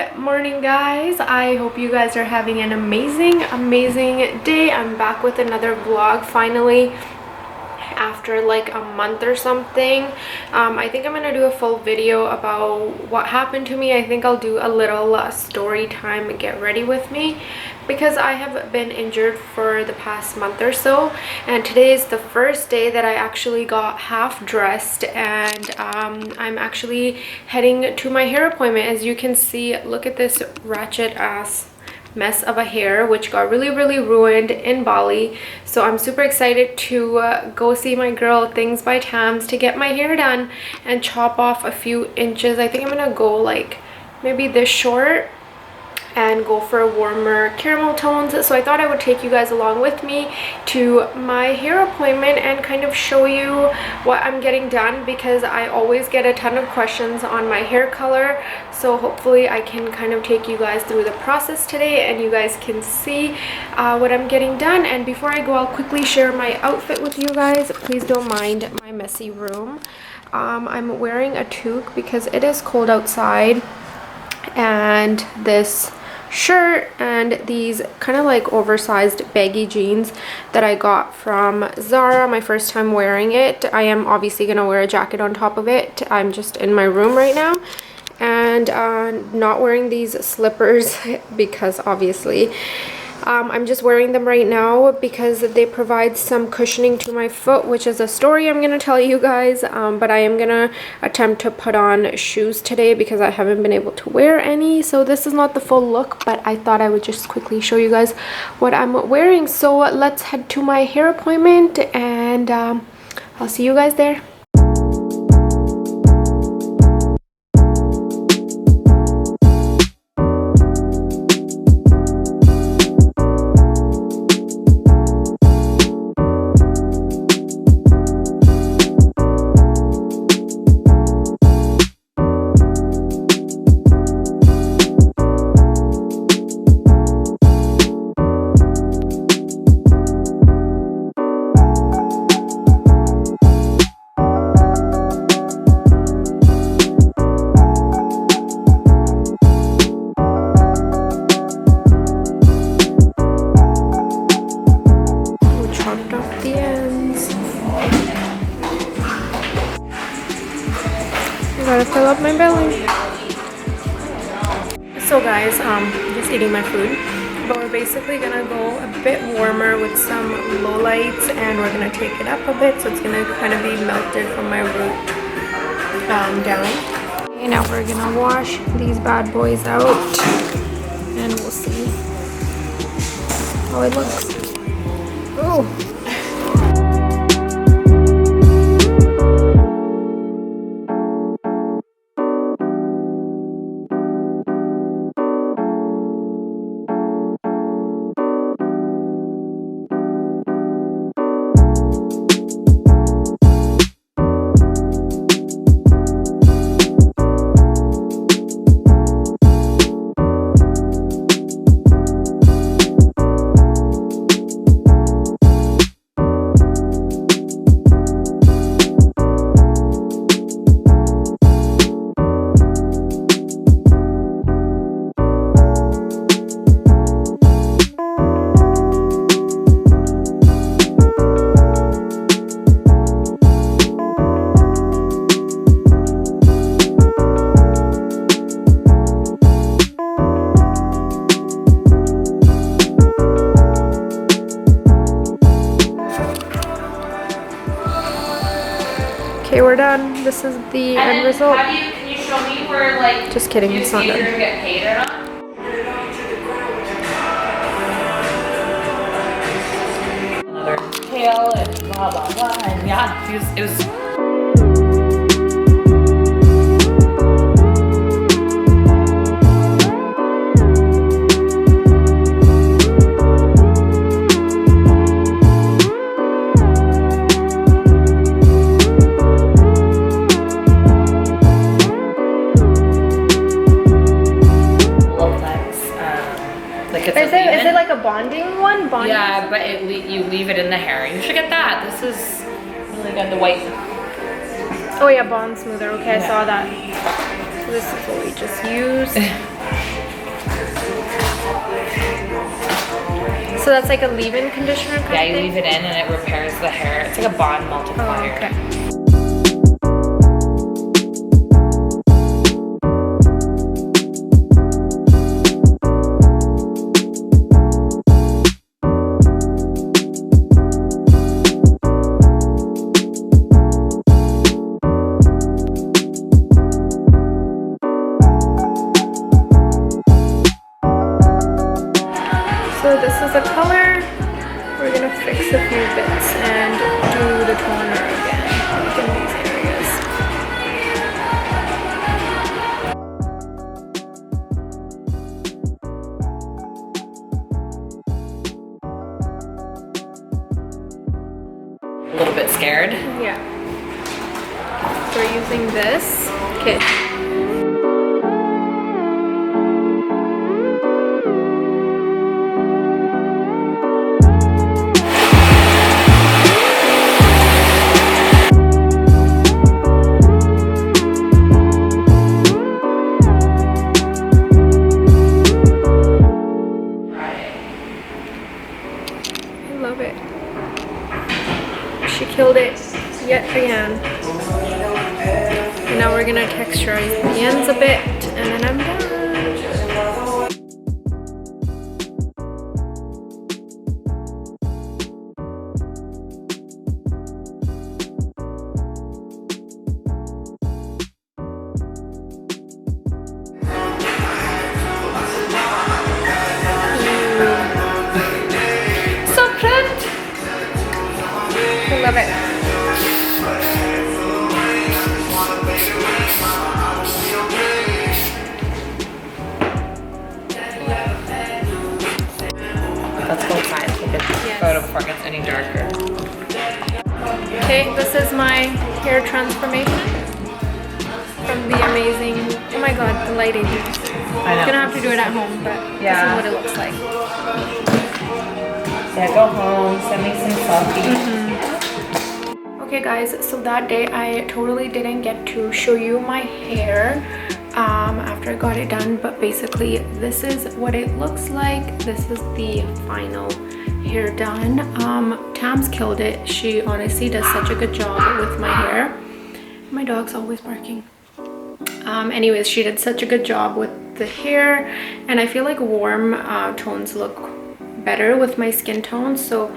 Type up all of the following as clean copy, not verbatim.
Good morning, guys. I hope you guys are having an amazing day. I'm back with another vlog finally after like a month or something. I think I'm gonna do a full video about what happened to me. I think I'll do a little story time, get ready with me, because I have been injured for the past month or so, and today is the first day that I actually got half dressed, and I'm actually heading to my hair appointment. As you can see, look at this ratchet ass mess of a hair which got really ruined in Bali. So I'm super excited to go see my girl Things by Tams to get my hair done and chop off a few inches. I think I'm gonna go like maybe this short and go for warmer caramel tones. So I thought I would take you guys along with me to my hair appointment and kind of show you what I'm getting done, because I always get a ton of questions on my hair color. So hopefully I can kind of take you guys through the process today and you guys can see what I'm getting done. And before I go, I'll quickly share my outfit with you guys. Please don't mind my messy room. I'm wearing a toque because it is cold outside, and this shirt and these kind of like oversized baggy jeans that I got from Zara, my first time wearing it. I am obviously gonna wear a jacket on top of it. I'm just in my room right now, and not wearing these slippers because obviously I'm just wearing them right now because they provide some cushioning to my foot, which is a story I'm going to tell you guys. But I am going to attempt to put on shoes today because I haven't been able to wear any. So this is not the full look, but I thought I would just quickly show you guys what I'm wearing. So let's head to my hair appointment, and I'll see you guys there. Gotta fill up my belly. So guys, just eating my food, but we're basically gonna go a bit warmer with some low lights, and we're gonna take it up a bit so it's gonna kind of be melted from my root down. Okay, now we're gonna wash these bad boys out and we'll see how it looks. Oh. Okay, we're done. This is the end result. Can you show me where, like, just kidding, it's not done. You're gonna get paid or not? Another tail and blah blah blah, and yeah, it was Is it like a bonding one? Bonding? Yeah, but you leave it in the hair. You should get that. This is really good. The white. Oh yeah, bond smoother. Okay, yeah. I saw that. So this is what we just use. So that's like a leave-in conditioner kind Yeah, of you thing? leave it in and it repairs the hair. It's like a bond multiplier. Oh, okay. So this is the color. We're gonna fix a few bits and do the toner again, like in these areas. A little bit scared. Yeah. So we're using this kit. Love it. She killed it yet again. And now we're gonna texturize the ends a bit and then I'm done. So pretty. I love it. Let's go inside and take a photo before it gets any darker. Okay, this is my hair transformation from the amazing, oh my god, the lighting. I know. I'm gonna have to do it at home, but Yeah. this is what it looks like. Yeah, go home, send me some selfies. Okay guys, so that day I totally didn't get to show you my hair after I got it done, but basically this is what it looks like. This is the final hair done. Tam's killed it. She honestly does such a good job with my hair. My dog's always barking. Anyways, she did such a good job with the hair, and I feel like warm tones look better with my skin tone, so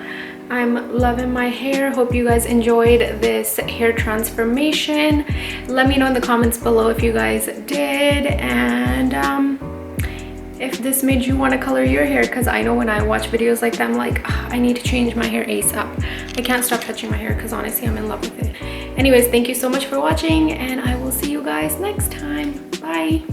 I'm loving my hair. Hope you guys enjoyed this hair transformation. Let me know in the comments below if you guys did, and if this made you want to color your hair, because I know when I watch videos like that, I'm like, I need to change my hair ASAP. I can't stop touching my hair because honestly I'm in love with it. Anyways, thank you so much for watching, and I will see you guys next time. Bye.